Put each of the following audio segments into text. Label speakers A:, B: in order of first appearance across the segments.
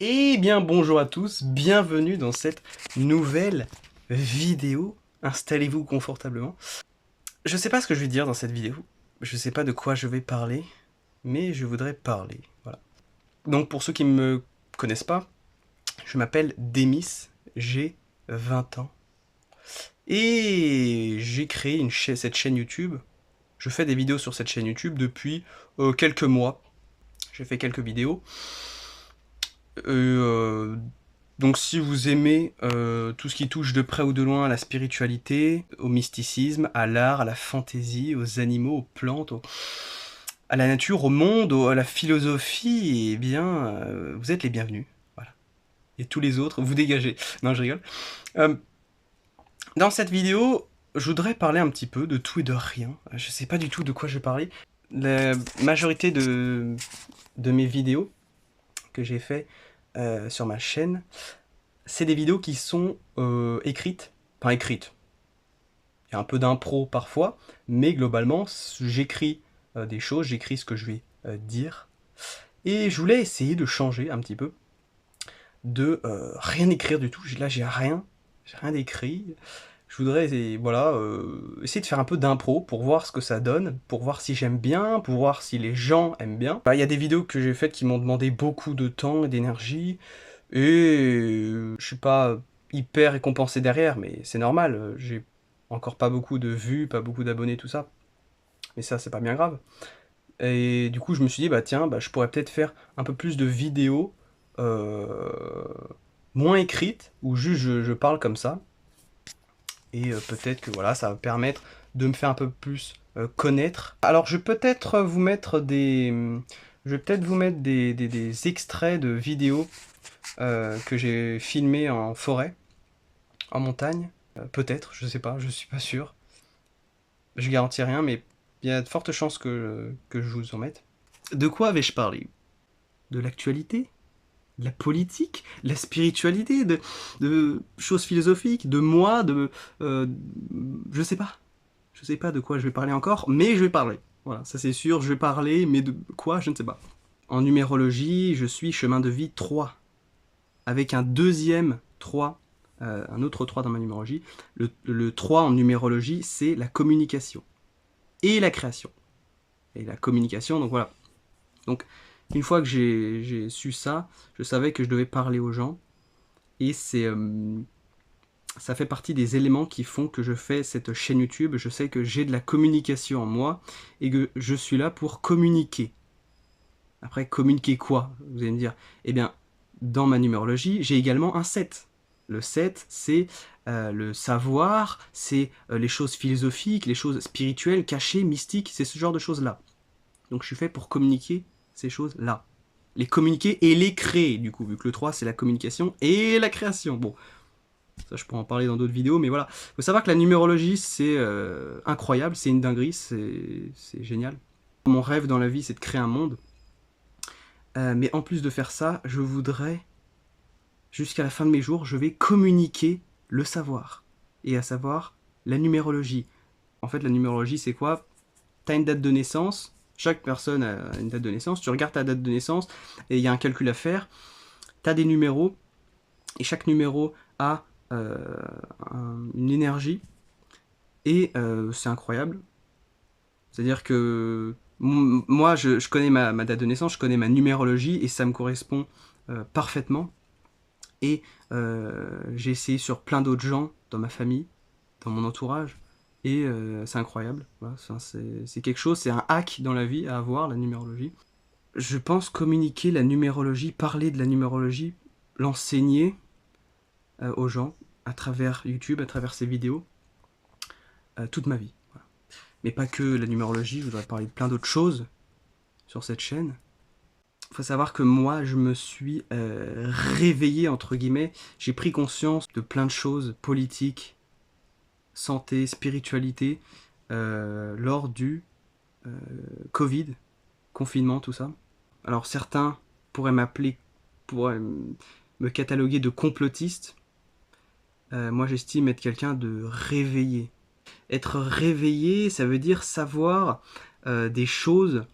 A: Eh bien bonjour à tous, bienvenue dans cette nouvelle vidéo. Installez-vous confortablement. Je sais pas ce que je vais dire dans cette vidéo, je sais pas de quoi je vais parler, mais je voudrais parler, voilà. Donc pour ceux qui ne me connaissent pas, je m'appelle Demis, j'ai 20 ans, et j'ai créé cette chaîne YouTube. Je fais des vidéos sur cette chaîne YouTube depuis quelques mois. J'ai fait quelques vidéos. Euh, Donc si vous aimez tout ce qui touche de près ou de loin à la spiritualité, au mysticisme, à l'art, à la fantaisie, aux animaux, aux plantes, à la nature, au monde, à la philosophie, eh bien, vous êtes les bienvenus. Voilà. Et tous les autres, vous dégagez. Non, je rigole. Euh, dans cette vidéo, je voudrais parler un petit peu de tout et de rien. Je sais pas du tout de quoi je vais parler. La majorité de mes vidéos que j'ai fait sur ma chaîne, c'est des vidéos qui sont écrites. Enfin, écrites. Il y a un peu d'impro parfois, mais globalement, j'écris des choses, j'écris ce que je vais dire. Et je voulais essayer de changer un petit peu, de rien écrire du tout. Là, j'ai rien d'écrit. Je voudrais voilà, essayer de faire un peu d'impro pour voir ce que ça donne, pour voir si j'aime bien, pour voir si les gens aiment bien. Bah, y a des vidéos que j'ai faites qui m'ont demandé beaucoup de temps et d'énergie, et je suis pas hyper récompensé derrière, mais c'est normal, j'ai encore pas beaucoup de vues, pas beaucoup d'abonnés, tout ça. Mais ça, c'est pas bien grave. Et du coup, je me suis dit, bah tiens, bah, je pourrais peut-être faire un peu plus de vidéos euh, moins écrites, où juste je parle comme ça. Et peut-être que voilà, ça va me permettre de me faire un peu plus connaître. Alors, je vais peut-être vous mettre des extraits de vidéos que j'ai filmées en forêt, en montagne. Peut-être, je sais pas, je suis pas sûr. Je garantis rien, mais il y a de fortes chances que je vous en mette. De quoi vais-je parler? De l'actualité? De la politique? De la spiritualité? De choses philosophiques? De moi? Euh, je sais pas. Je sais pas de quoi je vais parler encore, mais je vais parler. Voilà, ça c'est sûr, je vais parler, mais de quoi, je ne sais pas. En numérologie, je suis chemin de vie 3, avec un deuxième 3, un autre 3 dans ma numérologie. Le 3 en numérologie, c'est la communication et la création. Et la communication, donc voilà. Donc, une fois que j'ai su ça, je savais que je devais parler aux gens, et ça fait partie des éléments qui font que je fais cette chaîne YouTube. Je sais que j'ai de la communication en moi, et que je suis là pour communiquer. Après, communiquer quoi? Vous allez me dire. Eh bien, dans ma numérologie, j'ai également un 7. Le 7, c'est le savoir, c'est les choses philosophiques, les choses spirituelles, cachées, mystiques, c'est ce genre de choses-là. Donc je suis fait pour communiquer ces choses-là. Les communiquer et les créer, du coup, vu que le 3, c'est la communication et la création. Bon, ça je pourrais en parler dans d'autres vidéos, mais voilà. Il faut savoir que la numérologie, c'est incroyable, c'est une dinguerie, c'est génial. Mon rêve dans la vie, c'est de créer un monde. Mais en plus de faire ça, je voudrais, jusqu'à la fin de mes jours, je vais communiquer le savoir. Et à savoir, la numérologie. En fait, la numérologie, c'est quoi? T'as une date de naissance, chaque personne a une date de naissance, tu regardes ta date de naissance, et il y a un calcul à faire, t'as des numéros, et chaque numéro a une énergie, et c'est incroyable. C'est-à-dire que moi, je connais ma date de naissance, je connais ma numérologie, et ça me correspond parfaitement. Et j'ai essayé sur plein d'autres gens dans ma famille, dans mon entourage, et c'est incroyable. Voilà, c'est quelque chose, c'est un hack dans la vie à avoir, la numérologie. Je pense communiquer la numérologie, parler de la numérologie, l'enseigner aux gens à travers YouTube, à travers ces vidéos, toute ma vie. Voilà. Mais pas que la numérologie, je voudrais parler de plein d'autres choses sur cette chaîne. Il faut savoir que moi, je me suis réveillé, entre guillemets. J'ai pris conscience de plein de choses, politiques, santé, spiritualité, lors du Covid, confinement, tout ça. Alors certains pourraient pourraient me cataloguer de complotiste. Moi, j'estime être quelqu'un de réveillé. Être réveillé, ça veut dire savoir des choses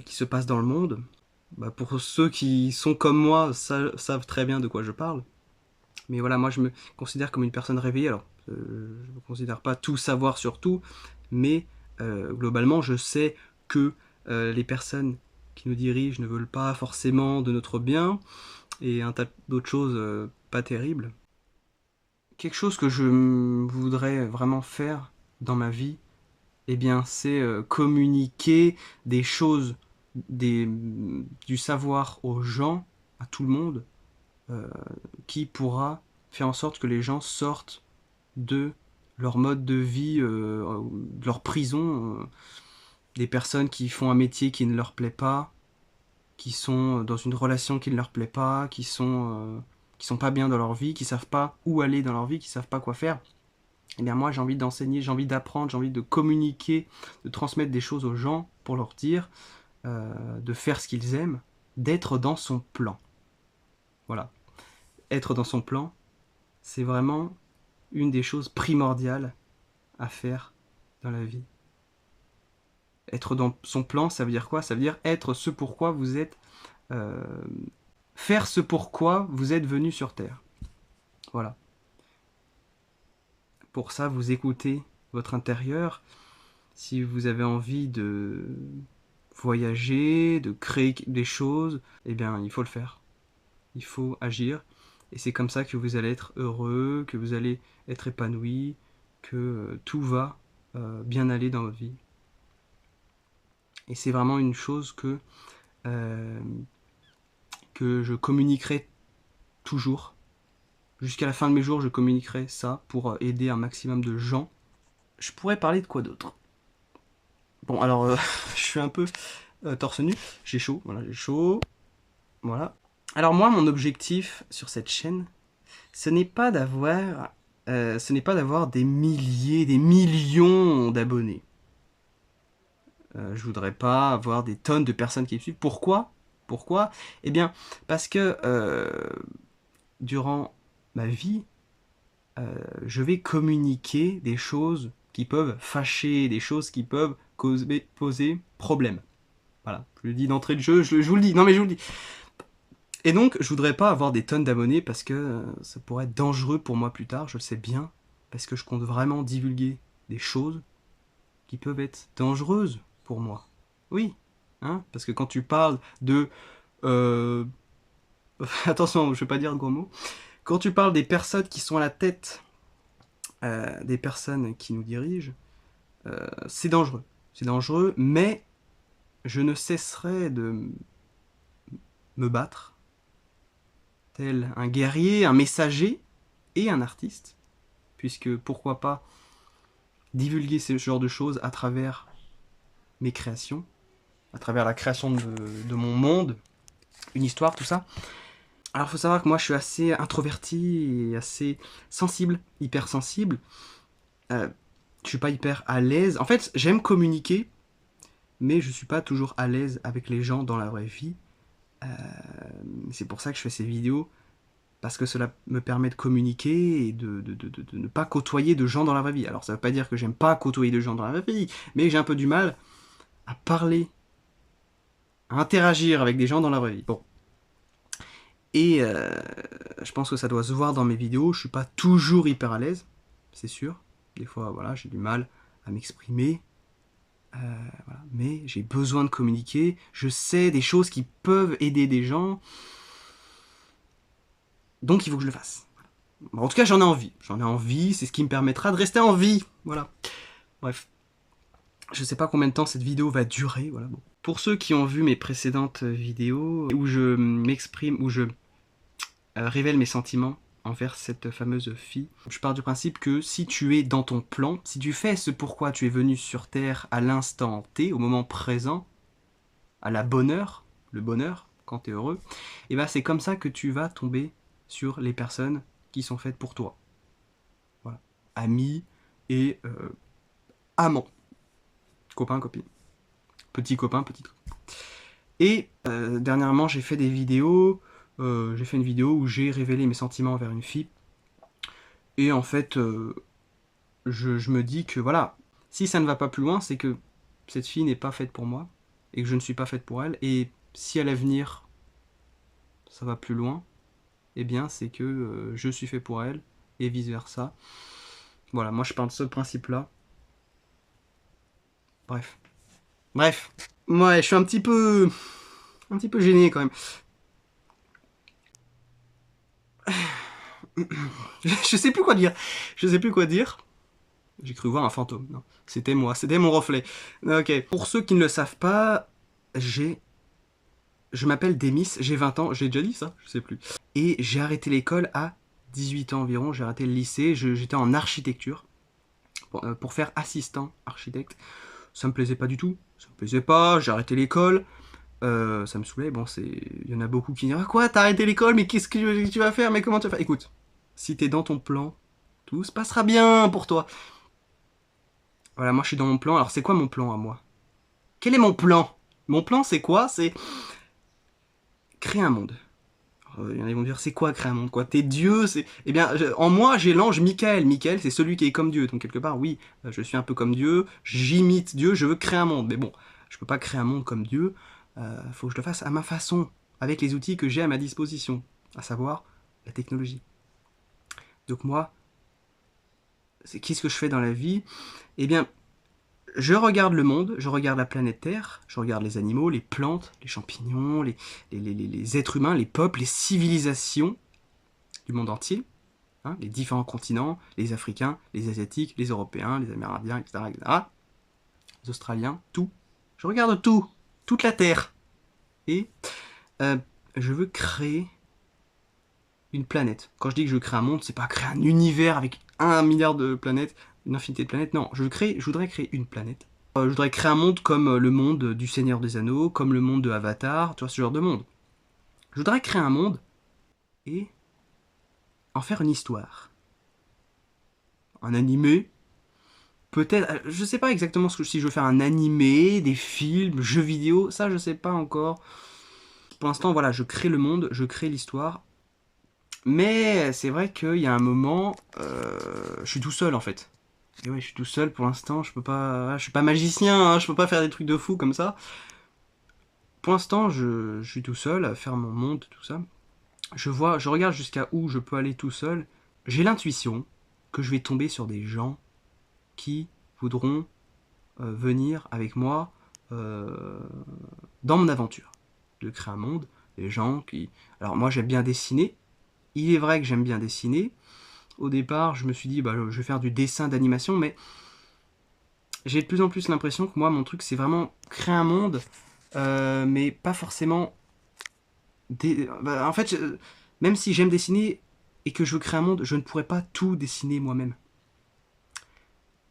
A: qui se passent dans le monde, Bah, pour ceux qui sont comme moi, savent très bien de quoi je parle. Mais voilà, moi je me considère comme une personne réveillée. Alors, je ne me considère pas tout savoir sur tout, mais globalement, je sais que les personnes qui nous dirigent ne veulent pas forcément de notre bien, et un tas d'autres choses pas terribles. Quelque chose que je voudrais vraiment faire dans ma vie, eh bien, c'est communiquer des choses, du savoir aux gens, à tout le monde, euh, qui pourra faire en sorte que les gens sortent de leur mode de vie, de leur prison, des personnes qui font un métier qui ne leur plaît pas, qui sont dans une relation qui ne leur plaît pas, qui sont pas bien dans leur vie, qui savent pas où aller dans leur vie, qui savent pas quoi faire. Eh bien moi j'ai envie d'enseigner, j'ai envie d'apprendre, j'ai envie de communiquer, de transmettre des choses aux gens pour leur dire de faire ce qu'ils aiment, d'être dans son plan. Voilà. Être dans son plan, c'est vraiment une des choses primordiales à faire dans la vie. Être dans son plan, ça veut dire quoi? Ça veut dire être ce pourquoi vous êtes... euh, faire ce pourquoi vous êtes venu sur Terre. Voilà. Pour ça, vous écoutez votre intérieur. Si vous avez envie de voyager, de créer des choses, eh bien, il faut le faire. Il faut agir. Et c'est comme ça que vous allez être heureux, que vous allez être épanoui, que tout va bien aller dans votre vie. Et c'est vraiment une chose euh, que je communiquerai toujours. Jusqu'à la fin de mes jours, je communiquerai ça pour aider un maximum de gens. Je pourrais parler de quoi d'autre? Bon, alors, je suis un peu torse nu. J'ai chaud, voilà, j'ai chaud. Voilà. Alors moi, mon objectif sur cette chaîne, ce n'est pas d'avoir des milliers, des millions d'abonnés. Je voudrais pas avoir des tonnes de personnes qui me suivent. Pourquoi? Pourquoi? Eh bien, parce que durant ma vie, je vais communiquer des choses qui peuvent fâcher, des choses qui peuvent poser problème. Voilà, je le dis d'entrée de jeu, je vous le dis, non mais je vous le dis. Et donc, je voudrais pas avoir des tonnes d'abonnés parce que ça pourrait être dangereux pour moi plus tard, je le sais bien, parce que je compte vraiment divulguer des choses qui peuvent être dangereuses pour moi. Oui, hein, parce que quand tu parles de... euh, attention, je vais pas dire de gros mots. Quand tu parles des personnes qui sont à la tête des personnes qui nous dirigent, c'est dangereux. C'est dangereux, mais je ne cesserai de me battre, tel un guerrier, un messager et un artiste, puisque pourquoi pas divulguer ce genre de choses à travers mes créations, à travers la création de mon monde, une histoire, tout ça. Alors il faut savoir que moi je suis assez introverti et assez sensible, hypersensible. Je suis pas hyper à l'aise. En fait, j'aime communiquer, mais je suis pas toujours à l'aise avec les gens dans la vraie vie. Euh, c'est pour ça que je fais ces vidéos, parce que cela me permet de communiquer et de ne pas côtoyer de gens dans la vraie vie. Alors ça veut pas dire que j'aime pas côtoyer de gens dans la vraie vie, mais j'ai un peu du mal à parler, à interagir avec des gens dans la vraie vie. Bon. Et je pense que ça doit se voir dans mes vidéos, je suis pas toujours hyper à l'aise, c'est sûr. Des fois, voilà, j'ai du mal à m'exprimer. Voilà. Mais j'ai besoin de communiquer, je sais des choses qui peuvent aider des gens, donc il faut que je le fasse. Bon, en tout cas, j'en ai envie, c'est ce qui me permettra de rester en vie, voilà. Bref, je sais pas combien de temps cette vidéo va durer, voilà. Bon. Pour ceux qui ont vu mes précédentes vidéos, où je m'exprime, où je révèle mes sentiments envers cette fameuse fille, je pars du principe que si tu es dans ton plan, si tu fais ce pourquoi tu es venu sur Terre à l'instant T, au moment présent, à la bonne heure, le bonheur, quand tu es heureux, et ben c'est comme ça que tu vas tomber sur les personnes qui sont faites pour toi. Voilà. Amis et amants. Copains, copines. Petits copains, petites copines. Et dernièrement, j'ai fait des vidéos. J'ai fait une vidéo où j'ai révélé mes sentiments envers une fille. Et en fait, je me dis que voilà, si ça ne va pas plus loin, c'est que cette fille n'est pas faite pour moi. Et que je ne suis pas faite pour elle. Et si à l'avenir ça va plus loin, eh bien c'est que je suis fait pour elle, et vice versa. Voilà, moi je pars de ce principe-là. Bref. Bref. Ouais, je suis un petit peu gêné quand même. Je sais plus quoi dire. Je sais plus quoi dire. J'ai cru voir un fantôme. Non, c'était moi, c'était mon reflet. Ok. Pour ceux qui ne le savent pas, je m'appelle Demis, j'ai 20 ans, j'ai déjà dit ça, je sais plus. Et j'ai arrêté l'école à 18 ans environ, j'ai arrêté le lycée, j'étais en architecture pour faire assistant architecte. Ça me plaisait pas du tout, ça me plaisait pas, j'ai arrêté l'école. Ça me saoulait, bon, il y en a beaucoup qui disent ah, quoi, t'as arrêté l'école, mais qu'est-ce que tu vas faire, mais comment tu vas faire? Écoute, si t'es dans ton plan, tout se passera bien pour toi. Voilà, moi je suis dans mon plan, alors c'est quoi mon plan à moi? Quel est mon plan? Mon plan c'est quoi? C'est créer un monde. Il y en a qui vont dire c'est quoi créer un monde quoi? T'es Dieu, c'est. Eh bien, en moi j'ai l'ange Michael. Michael c'est celui qui est comme Dieu. Donc quelque part, oui, je suis un peu comme Dieu, j'imite Dieu, je veux créer un monde. Mais bon, je peux pas créer un monde comme Dieu. Faut que je le fasse à ma façon, avec les outils que j'ai à ma disposition, à savoir la technologie. Donc moi, qu'est-ce que je fais dans la vie? Eh bien, je regarde le monde, je regarde la planète Terre, je regarde les animaux, les plantes, les champignons, les êtres humains, les peuples, les civilisations du monde entier, hein, les différents continents, les Africains, les Asiatiques, les Européens, les Amérindiens, etc., etc., les Australiens, tout. Je regarde tout, toute la Terre. Et je veux créer une planète. Quand je dis que je veux créer un monde, c'est pas créer un univers avec 1 milliard de planètes, une infinité de planètes. Non, je voudrais créer une planète. Je voudrais créer un monde comme le monde du Seigneur des Anneaux, comme le monde de Avatar, tu vois, ce genre de monde. Je voudrais créer un monde et en faire une histoire. Un animé. Peut-être, je sais pas exactement si je veux faire un animé, des films, jeux vidéo, ça je sais pas encore. Pour l'instant, voilà, je crée le monde, je crée l'histoire. Mais c'est vrai qu'il y a un moment, je suis tout seul en fait. Et ouais, je suis tout seul pour l'instant, je suis pas magicien, hein, je peux pas faire des trucs de fou comme ça. Pour l'instant, je suis tout seul à faire mon monde, tout ça. Je regarde jusqu'à où je peux aller tout seul. J'ai l'intuition que je vais tomber sur des gens qui voudront venir avec moi dans mon aventure de créer un monde. Des gens qui... Alors moi j'aime bien dessiner. Il est vrai que j'aime bien dessiner. Au départ, je me suis dit, bah, je vais faire du dessin d'animation, mais j'ai de plus en plus l'impression que moi, mon truc, c'est vraiment créer un monde, mais pas forcément... en fait, même si j'aime dessiner et que je veux créer un monde, je ne pourrais pas tout dessiner moi-même.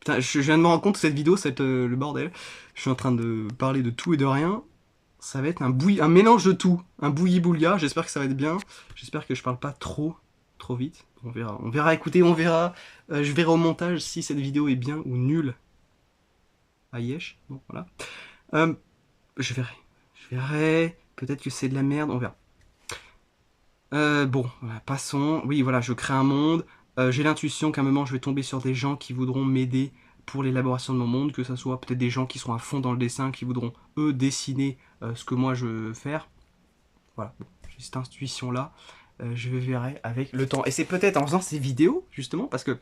A: Putain, je viens de me rendre compte que cette vidéo, le bordel. Je suis en train de parler de tout et de rien. Ça va être un mélange de tout. Un bouilli-bouillia. J'espère que ça va être bien. J'espère que je parle pas trop vite. On verra. On verra, écoutez, on verra. Je verrai au montage si cette vidéo est bien ou nulle. Aïesh. Bon, voilà. Je verrai. Je verrai. Peut-être que c'est de la merde. On verra. Bon, voilà, passons. Oui, voilà, je crée un monde. J'ai l'intuition qu'à un moment, je vais tomber sur des gens qui voudront m'aider pour l'élaboration de mon monde, que ce soit peut-être des gens qui seront à fond dans le dessin, qui voudront, eux, dessiner ce que moi je veux faire. Voilà, bon, j'ai cette intuition-là. Je verrai avec le temps. Et c'est peut-être en faisant ces vidéos, justement, parce que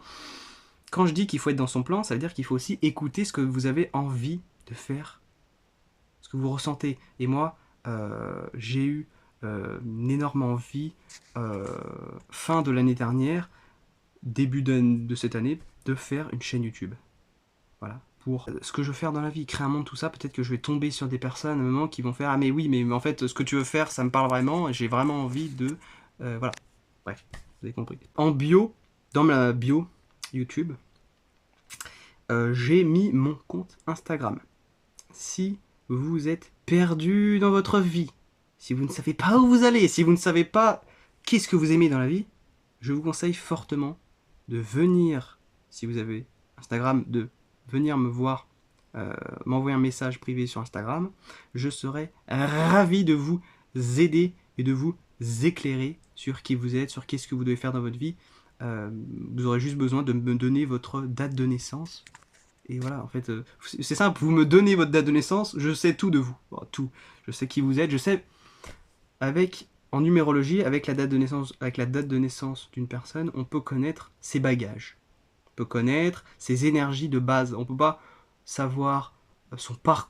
A: quand je dis qu'il faut être dans son plan, ça veut dire qu'il faut aussi écouter ce que vous avez envie de faire, ce que vous ressentez. Et moi, j'ai eu une énorme envie, fin de l'année dernière, début de cette année, de faire une chaîne YouTube. Voilà. Pour ce que je veux faire dans la vie, créer un monde, tout ça, peut-être que je vais tomber sur des personnes à un moment qui vont faire ah mais oui, mais en fait, ce que tu veux faire, ça me parle vraiment, et j'ai vraiment envie de... voilà. Bref, vous avez compris. En bio, dans ma bio YouTube, j'ai mis mon compte Instagram. Si vous êtes perdu dans votre vie, si vous ne savez pas où vous allez, si vous ne savez pas qu'est-ce que vous aimez dans la vie, je vous conseille fortement de venir, si vous avez Instagram, de venir me voir, m'envoyer un message privé sur Instagram. Je serai ravi de vous aider et de vous éclairer sur qui vous êtes, sur qu'est-ce que vous devez faire dans votre vie. Vous aurez juste besoin de me donner votre date de naissance. Et voilà, en fait, c'est simple, vous me donnez votre date de naissance, je sais tout de vous. Bon, tout. Je sais qui vous êtes, je sais, en numérologie, avec la date de naissance d'une personne, on peut connaître ses bagages. On peut connaître ses énergies de base. On peut pas savoir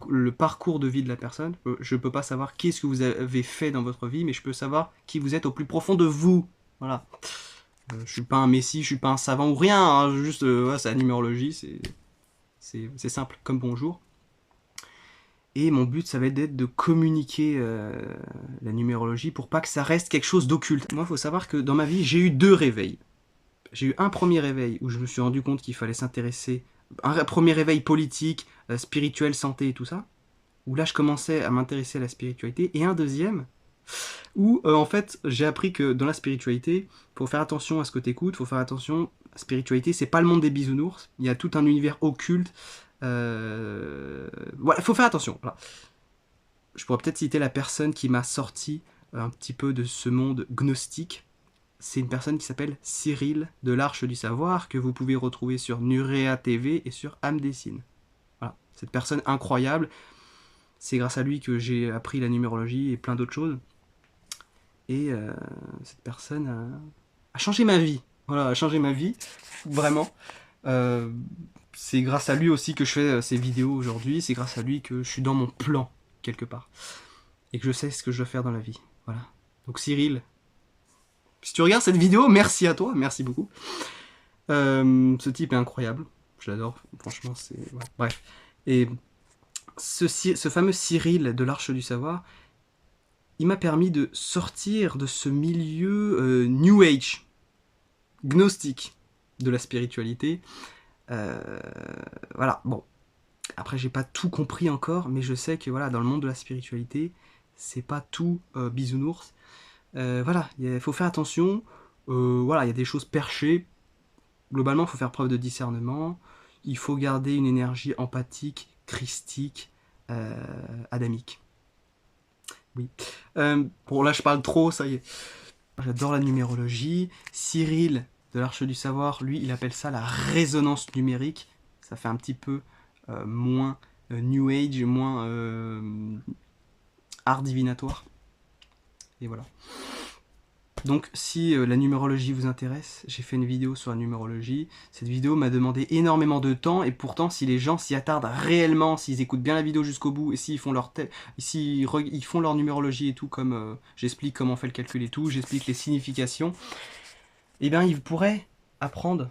A: le parcours de vie de la personne. Je peux pas savoir qu'est-ce que vous avez fait dans votre vie, mais je peux savoir qui vous êtes au plus profond de vous. Voilà. Je suis pas un messie, je suis pas un savant ou rien, hein, juste, ouais, c'est la numérologie, c'est simple, comme bonjour. Et mon but, ça va être de communiquer la numérologie pour pas que ça reste quelque chose d'occulte. Moi, il faut savoir que dans ma vie, j'ai eu 2 réveils. J'ai eu un premier réveil où je me suis rendu compte qu'il fallait s'intéresser, un premier réveil politique, spirituel, santé et tout ça, où là je commençais à m'intéresser à la spiritualité, et un deuxième où en fait j'ai appris que dans la spiritualité, faut faire attention à ce que t'écoutes, faut faire attention, la spiritualité c'est pas le monde des bisounours, il y a tout un univers occulte, voilà, faut faire attention, voilà. Je pourrais peut-être citer la personne qui m'a sorti un petit peu de ce monde gnostique. C'est une personne qui s'appelle Cyril de l'Arche du Savoir, que vous pouvez retrouver sur Nurea TV et sur Âme Dessine. Voilà, cette personne incroyable, c'est grâce à lui que j'ai appris la numérologie et plein d'autres choses. Et cette personne a changé ma vie. Voilà, a changé ma vie, vraiment. Euh, c'est grâce à lui aussi que je fais ces vidéos aujourd'hui, c'est grâce à lui que je suis dans mon plan, quelque part. Et que je sais ce que je dois faire dans la vie. Voilà. Donc Cyril, si tu regardes cette vidéo, merci à toi, merci beaucoup. Ce type est incroyable, je l'adore, franchement, c'est... Ouais. Bref. Et ce fameux Cyril de l'Arche du Savoir, il m'a permis de sortir de ce milieu New Age, gnostique, de la spiritualité. Voilà, bon. Après, j'ai pas tout compris encore, mais je sais que voilà, dans le monde de la spiritualité, c'est pas tout bisounours. Voilà, il faut faire attention. Voilà, il y a des choses perchées. Globalement, il faut faire preuve de discernement. Il faut garder une énergie empathique, christique, adamique. Oui. Bon, là, je parle trop, ça y est. J'adore la numérologie. Cyril de l'Arche du Savoir, lui, il appelle ça la résonance numérique. Ça fait un petit peu moins New Age, moins art divinatoire. Et voilà. Donc si la numérologie vous intéresse, j'ai fait une vidéo sur la numérologie. Cette vidéo m'a demandé énormément de temps, et pourtant si les gens s'y attardent réellement, s'ils écoutent bien la vidéo jusqu'au bout, et s'ils font ils font leur numérologie et tout, comme j'explique comment on fait le calcul et tout, j'explique les significations, eh bien ils pourraient apprendre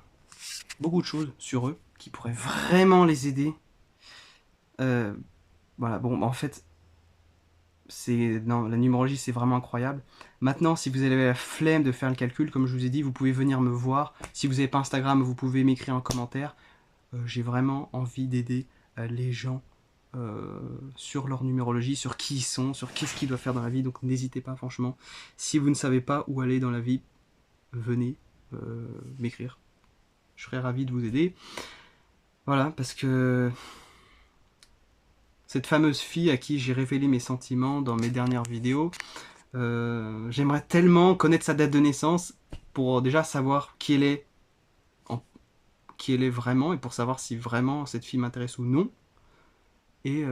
A: beaucoup de choses sur eux, qui pourraient vraiment les aider. Voilà, bon, en fait, non, la numérologie c'est vraiment incroyable. Maintenant, si vous avez la flemme de faire le calcul, comme je vous ai dit, vous pouvez venir me voir. Si vous n'avez pas Instagram, vous pouvez m'écrire en commentaire. J'ai vraiment envie d'aider les gens sur leur numérologie, sur qui ils sont, sur qu'est-ce qu'ils doivent faire dans la vie. Donc n'hésitez pas, franchement. Si vous ne savez pas où aller dans la vie, venez m'écrire. Je serais ravi de vous aider. Voilà, parce que cette fameuse fille à qui j'ai révélé mes sentiments dans mes dernières vidéos, j'aimerais tellement connaître sa date de naissance pour déjà savoir qui elle est, qui elle est vraiment, et pour savoir si vraiment cette fille m'intéresse ou non. Et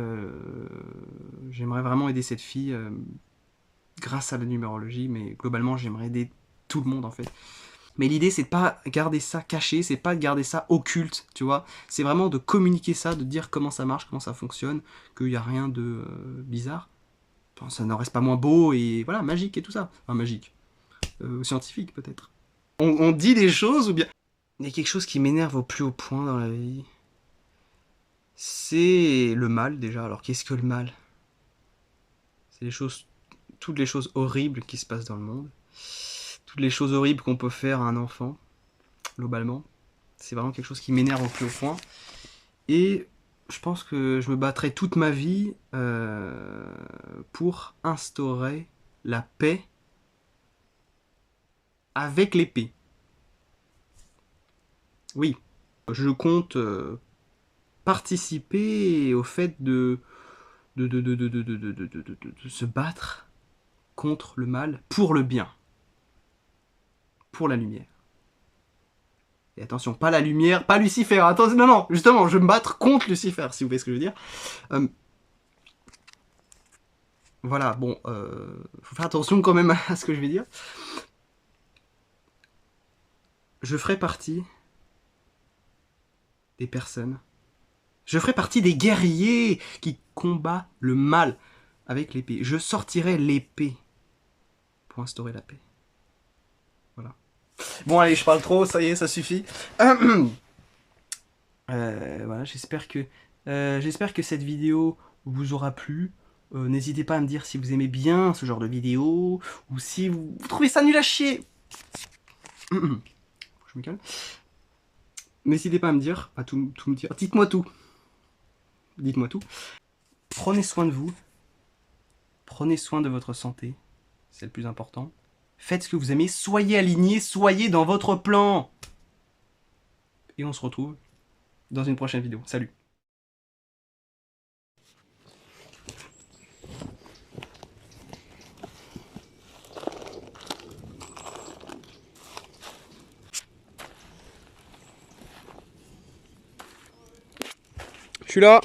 A: j'aimerais vraiment aider cette fille grâce à la numérologie, mais globalement j'aimerais aider tout le monde en fait. Mais l'idée c'est de pas garder ça caché, c'est pas de garder ça occulte, tu vois. C'est vraiment de communiquer ça, de dire comment ça marche, comment ça fonctionne, qu'il n'y a rien de bizarre. Enfin, ça n'en reste pas moins beau et voilà, magique et tout ça. Enfin magique. Scientifique peut-être. On dit des choses ou bien... Il y a quelque chose qui m'énerve au plus haut point dans la vie. C'est le mal déjà. Alors qu'est-ce que le mal? C'est toutes les choses horribles qui se passent dans le monde. Toutes les choses horribles qu'on peut faire à un enfant, globalement. C'est vraiment quelque chose qui m'énerve au plus haut point. Et je pense que je me battrai toute ma vie pour instaurer la paix avec l'épée. Oui, je compte participer au fait de se battre contre le mal pour le bien, pour la lumière. Et attention, pas la lumière, pas Lucifer. Attention, non, non, justement, je vais me battre contre Lucifer, si vous voyez ce que je veux dire. Voilà, bon, faut faire attention quand même à ce que je vais dire. Je ferai partie des personnes. Je ferai partie des guerriers qui combattent le mal avec l'épée. Je sortirai l'épée pour instaurer la paix. Voilà. Bon, allez, je parle trop, ça y est, ça suffit. Voilà, j'espère que cette vidéo vous aura plu. N'hésitez pas à me dire si vous aimez bien ce genre de vidéo ou si vous trouvez ça nul à chier. Je me calme. N'hésitez pas à me dire, à tout me dire. Dites-moi tout. Dites-moi tout. Prenez soin de vous. Prenez soin de votre santé. C'est le plus important. Faites ce que vous aimez. Soyez alignés. Soyez dans votre plan. Et on se retrouve dans une prochaine vidéo. Salut. Je suis là.